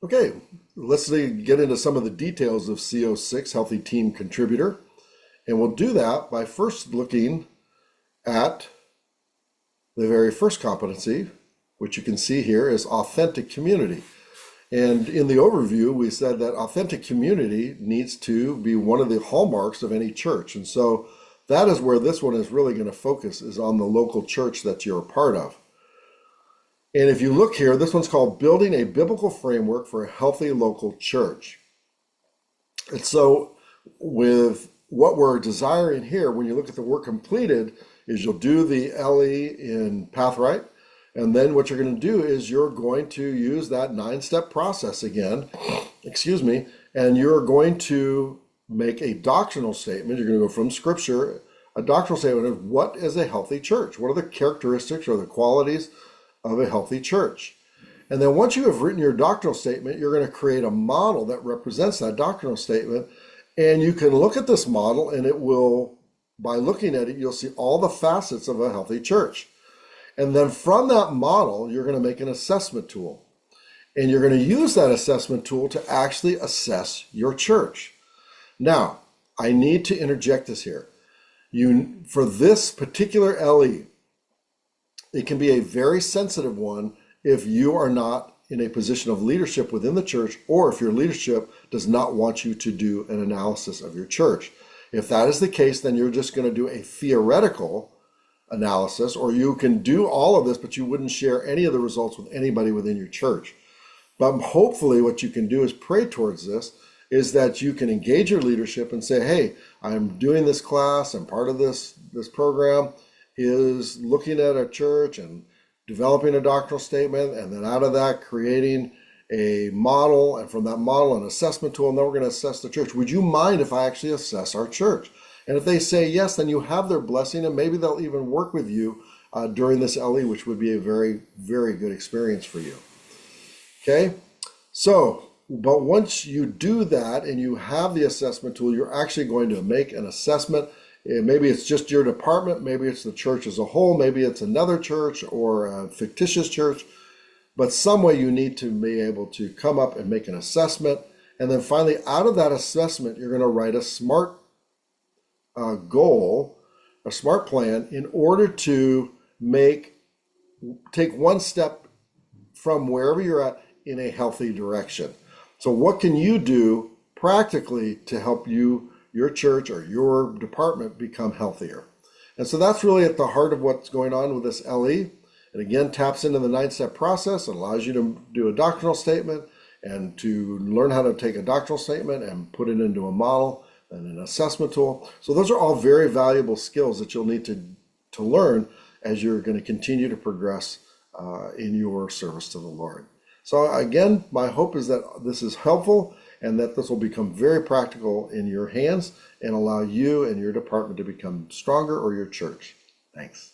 Okay, let's get into some of the details of CO6, Healthy Team Contributor. And we'll do that by first looking at the very first competency, which you can see here is authentic community. And in the overview, we said that authentic community needs to be one of the hallmarks of any church. And so that is where this one is really going to focus, is on the local church that you're a part of. And if you look here, this one's called Building a Biblical Framework for a Healthy Local Church. And so with what we're desiring here, when you look at the work completed, is you'll do the LE in Pathright. And then what you're going to do is you're going to use that 9-step process again, and you're going to make a doctrinal statement. You're going to go from Scripture, a doctrinal statement of what is a healthy church? What are the characteristics or the qualities of a healthy church? And then once you have written your doctrinal statement, you're going to create a model that represents that doctrinal statement. And you can look at this model, and it will, by looking at it, you'll see all the facets of a healthy church. And then from that model, you're going to make an assessment tool. And you're going to use that assessment tool to actually assess your church. Now, I need to interject this here. For this particular LE, it can be a very sensitive one if you are not in a position of leadership within the church, or if your leadership does not want you to do an analysis of your church. If that is the case, then you're just going to do a theoretical analysis, or you can do all of this, but you wouldn't share any of the results with anybody within your church. But hopefully what you can do is pray towards this, is that you can engage your leadership and say, hey, I'm doing this class, and part of this program is looking at a church and developing a doctrinal statement, and then out of that creating a model, and from that model an assessment tool, and then we're going to assess the church. Would you mind if I actually assess our church? And if they say yes, then you have their blessing, and maybe they'll even work with you during this LE, which would be a very, very good experience for you. Okay? So, but once you do that and you have the assessment tool, you're actually going to make an assessment. Maybe it's just your department, maybe it's the church as a whole, maybe it's another church or a fictitious church, but some way you need to be able to come up and make an assessment. And then finally, out of that assessment, you're going to write a SMART goal, a SMART plan, in order to take one step from wherever you're at in a healthy direction. So what can you do practically to help your church or your department become healthier? And so that's really at the heart of what's going on with this LE. It again taps into the 9-step process and allows you to do a doctrinal statement and to learn how to take a doctrinal statement and put it into a model and an assessment tool. So those are all very valuable skills that you'll need to learn as you're going to continue to progress in your service to the Lord. So again, my hope is that this is helpful and that this will become very practical in your hands and allow you and your department to become stronger, or your church. Thanks.